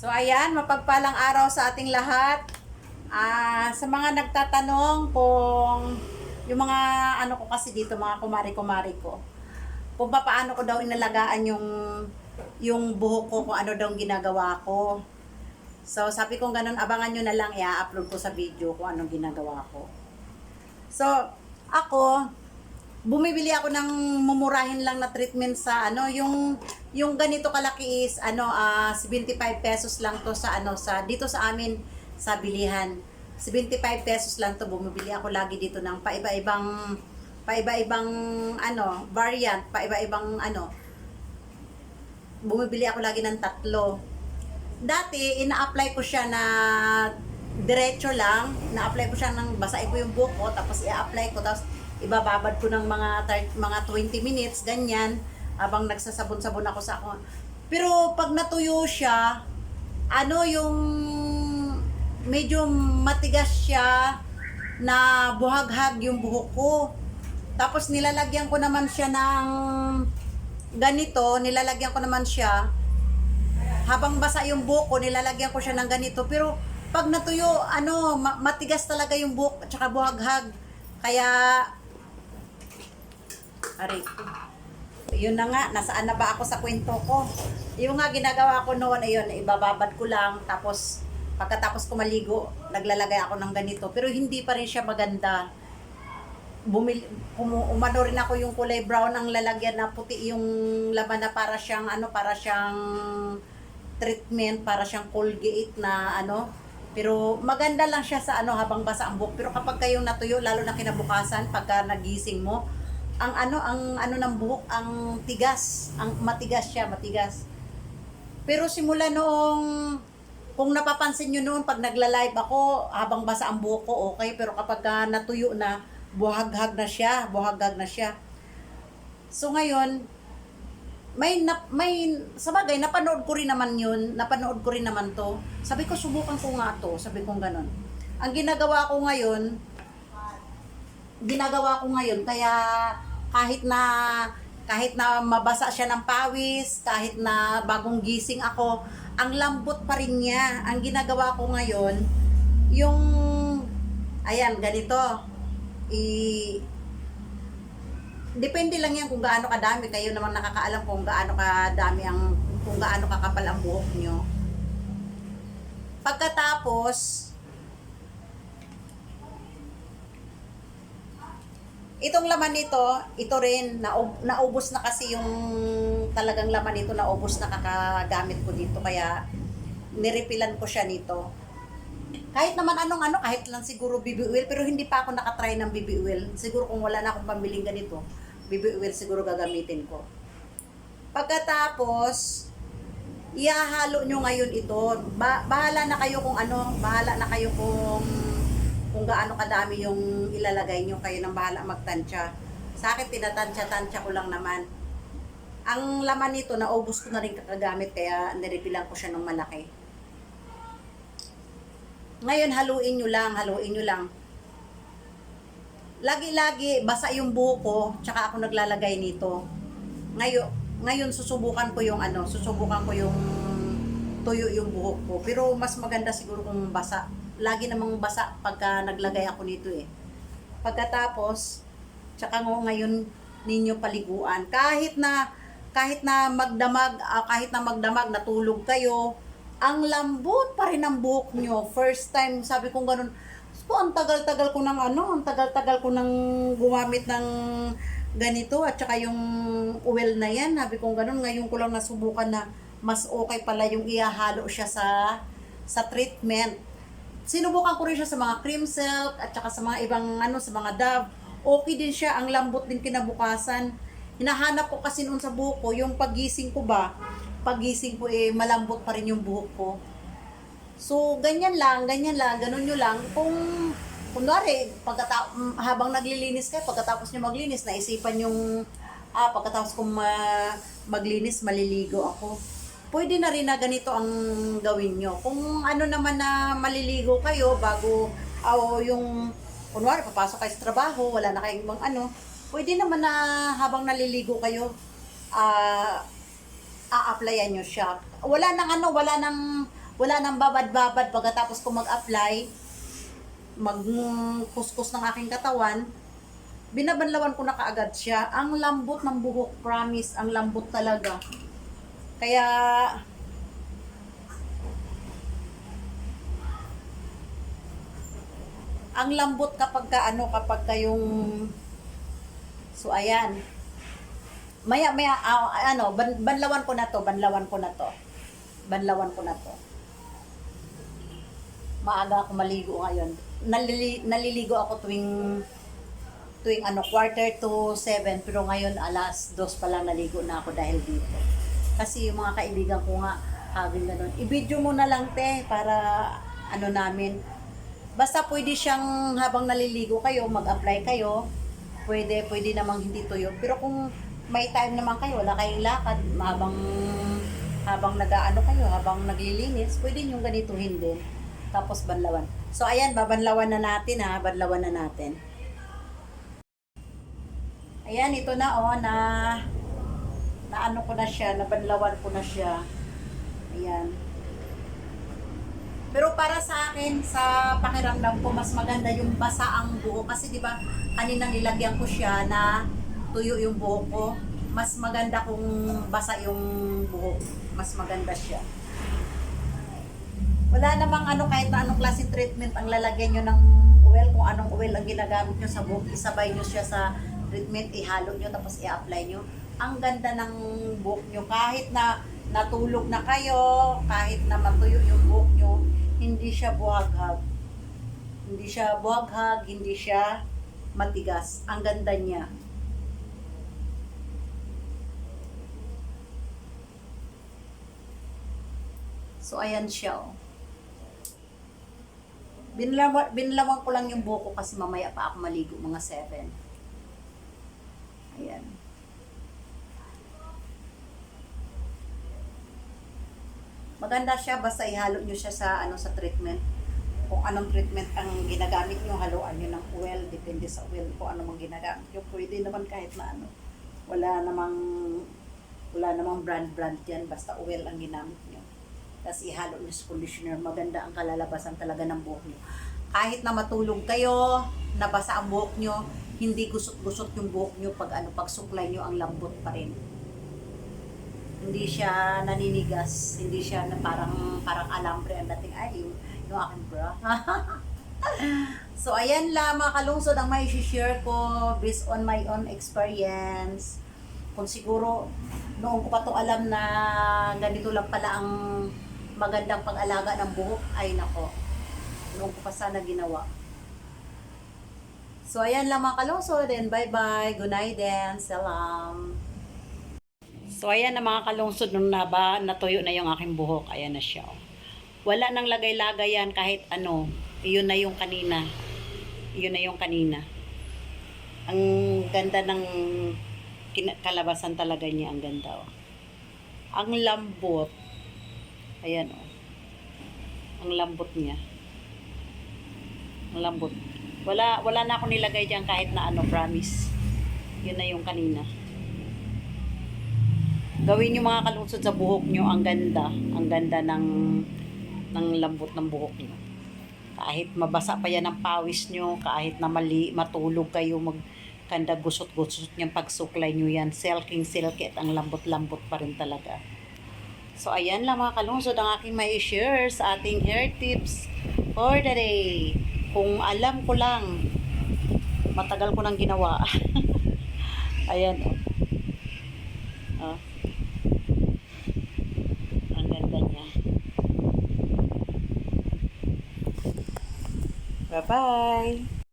So ayan, mapagpalang araw sa ating lahat. Sa mga nagtatanong kung yung mga ano ko kasi dito, mga kumari-kumari ko, kung paano ko daw inalagaan yung buhok ko, kung ano daw ginagawa ko. So sabi ko ganun, abangan nyo na lang, i-upload ko sa video kung anong ginagawa ko. So ako, bumibili ako ng mumurahin lang na treatment sa yung ganito kalaki is 75 pesos lang to sa dito sa amin sa bilihan. 75 pesos lang to, bumibili ako lagi dito ng paiba-ibang variant, paiba-ibang bumibili ako lagi ng tatlo. Dati ina-apply ko siya na diretso lang, na-apply ko siya ng basahin ko yung buhok ko, tapos i-apply ko, tapos ibababad ko ng mga 20 minutes, ganyan, habang nagsasabon-sabon ako sa ako. Pero pag natuyo siya, yung medyo matigas siya, na buhaghag yung buhok ko. Tapos nilalagyan ko naman siya ng ganito, nilalagyan ko naman siya, habang basa yung buhok ko, nilalagyan ko siya ng ganito. Pero pag natuyo, matigas talaga yung buhok at saka buhaghag. Kaya Ari, yun na nga, nasaan na ba ako sa kwento ko? Yung nga ginagawa ko noon, ayun, ibababad ko lang, tapos pagkatapos ko maligo, naglalagay ako ng ganito. Pero hindi pa rin siya maganda. Umano rin ako yung kulay brown ang lalagyan, na puti yung laman, na para siyang treatment, para siyang Colgate na Pero maganda lang siya sa habang basa ang buhok. Pero kapag kayong natuyo, lalo na kinabukasan, pagka nagising mo, ang ng buhok, ang tigas, matigas siya, matigas. Pero simula noong, kung napapansin nyo noon, pag nagla-live ako, habang basa ang buhok ko, okay. Pero kapag natuyo na, buhaghag na siya. So ngayon, sa bagay, napanood ko rin naman to. Sabi ko, subukan ko nga to, sabi ko ganun. Ang ginagawa ko ngayon, kaya kahit na mabasa siya ng pawis, kahit na bagong gising ako, ang lambot pa rin niya. Ang ginagawa ko ngayon, yung ayan, ganito, depende lang yan kung gaano kadami. Kayo naman nakakaalam kung gaano kakapal ang buhok nyo. Pagkatapos, itong laman nito, ito rin, naubos na kasi yung talagang laman nito, naubos na kakagamit ko dito. Kaya, nirepilan ko siya nito. Kahit naman kahit lang siguro BB oil, pero hindi pa ako nakatry ng BB oil. Siguro kung wala na akong pambiling ganito, BB oil siguro gagamitin ko. Pagkatapos, ihahalo nyo ngayon ito. Bahala na kayo kung gaano kadami yung ilalagay nyo, kayo nang bahala magtansya. Sa akin, tinatansya-tansya ko lang naman. Ang laman nito, naubos ko na rin kakagamit, kaya nirepilan ko siya ng malaki. Ngayon, haluin nyo lang. Lagi-lagi, basa yung buhok ko, tsaka ako naglalagay nito. Ngayon susubukan ko yung tuyo yung buhok ko. Pero mas maganda siguro kung basa. Lagi namang basa pagka naglagay ako nito eh. Pagkatapos, tsaka ngayon ninyo paliguan. Kahit na magdamag, natulog kayo, ang lambot pa rin ang buhok nyo. First time, sabi kong ganun, ang tagal-tagal ko nang gumamit ng ganito, at saka yung oil na yan, sabi kong ganun, ngayon ko lang nasubukan na mas okay pala yung ihahalo siya sa treatment. Sinubukan ko rin siya sa mga cream silk, at saka sa mga ibang sa mga Dove. Okay din siya, ang lambot din kinabukasan. Hinahanap ko kasi noon sa buhok ko, yung pagising ko malambot pa rin yung buhok ko. So, ganyan lang, ganun nyo lang. Kung, kunwari, habang naglilinis kayo, pagkatapos nyo maglinis, naisipan yung, pagkatapos kong maglinis, maliligo ako. Pwede na rin na ganito ang gawin nyo. Kung naman na maliligo kayo, bago, yung, kunwari, papasok kayo sa trabaho, wala na kayong pwede naman na habang naliligo kayo, a-applyan nyo siya. Wala nang wala nang babad-babad pagkatapos ko mag-apply, mag-kuskus ng aking katawan, binabanlawan ko na kaagad siya. Ang lambot ng buhok, promise, ang lambot talaga. Kaya, ang lambot kapag ka, kapag ka yung, so ayan, maya, banlawan ko na to, maaga ako maligo ngayon. Naliligo ako tuwing 7:15, pero ngayon alas 2 pa lang naligo na ako dahil dito. Kasi yung mga kaibigan ko nga, having ganun. I-video mo na lang te, para namin. Basta pwede siyang habang naliligo kayo, mag-apply kayo. Pwede namang hindi tuyo. Pero kung may time naman kayo, wala kayong lakad, habang kayo, habang naglilinis, pwede nyo ganituhin din. Tapos banlawan. So ayan, babanlawan na natin ha, banlawan na natin. Ayan, ito na na ko na siya, nabanlawan ko na siya. Ayan. Pero para sa akin, sa pakiramdam ko, mas maganda yung basa ang buhok. Kasi di ba kaninang nilagyan ko siya na tuyo yung buhok ko. Mas maganda kung basa yung buhok. Mas maganda siya. Wala namang kahit na anong klaseng treatment ang lalagyan nyo ng oil. Kung anong oil ang ginagamit nyo sa buhok, isabay nyo siya sa treatment, ihalo nyo, tapos i-apply nyo. Ang ganda ng buhok nyo. Kahit na natulog na kayo, kahit na matuyo yung buhok nyo, hindi siya buhaghag. Hindi siya matigas. Ang ganda niya. So, ayan siya. Binlawan ko lang yung buhok ko kasi mamaya pa ako maligo, mga 7. Ayan. Maganda siya, basta ihalo nyo siya sa sa treatment. Kung anong treatment ang ginagamit nyo, haluan nyo ng oil, depende sa oil kung ano mang ginagamit nyo. Pwede naman kahit na wala namang brand yan, basta oil ang ginamit nyo. Tapos ihalo nyo sa conditioner, maganda ang kalalabasan talaga ng buhok nyo. Kahit na matulog kayo, nabasa ang buhok nyo, hindi gusot-gusot yung buhok nyo pag suklay nyo, ang lambot pa rin. Hindi siya naninigas, hindi siya na parang alambre ang dating. Ay, yung aking bra. So, ayan lang mga kalungsod ang may share ko based on my own experience. Kung siguro, noong ko pa to alam na ganito lang pala ang magandang pag-alaga ng buhok, ay nako, noong ko pa sana ginawa. So, ayan lang mga kalungsod, and bye-bye, good night then, salam. So, ayan na mga kalungsod, nung natuyo na yung aking buhok, ayan na siya. Wala nang lagay-lagay yan kahit ano. Iyon na yung kanina. Ang ganda ng kalabasan talaga niya, ang ganda. Ang lambot. Ayan ang lambot niya. Ang lambot. Wala na ako nilagay diyan kahit na promise. Yun na yung kanina. Gawin niyo mga kalungsod sa buhok niyo, ang ganda ng lambot ng buhok niyo. Kahit mabasa pa yan ng pawis niyo, kahit na matulog kayo, magkanda gusot-gusot niyang pagsuklay niyo yan, silky at ang lambot-lambot pa rin talaga. So ayan lang mga kalungsod ang aking may share sa ating hair tips for the day. Kung alam ko lang, matagal ko nang ginawa. Ayan ang ganda niya. Bye-bye!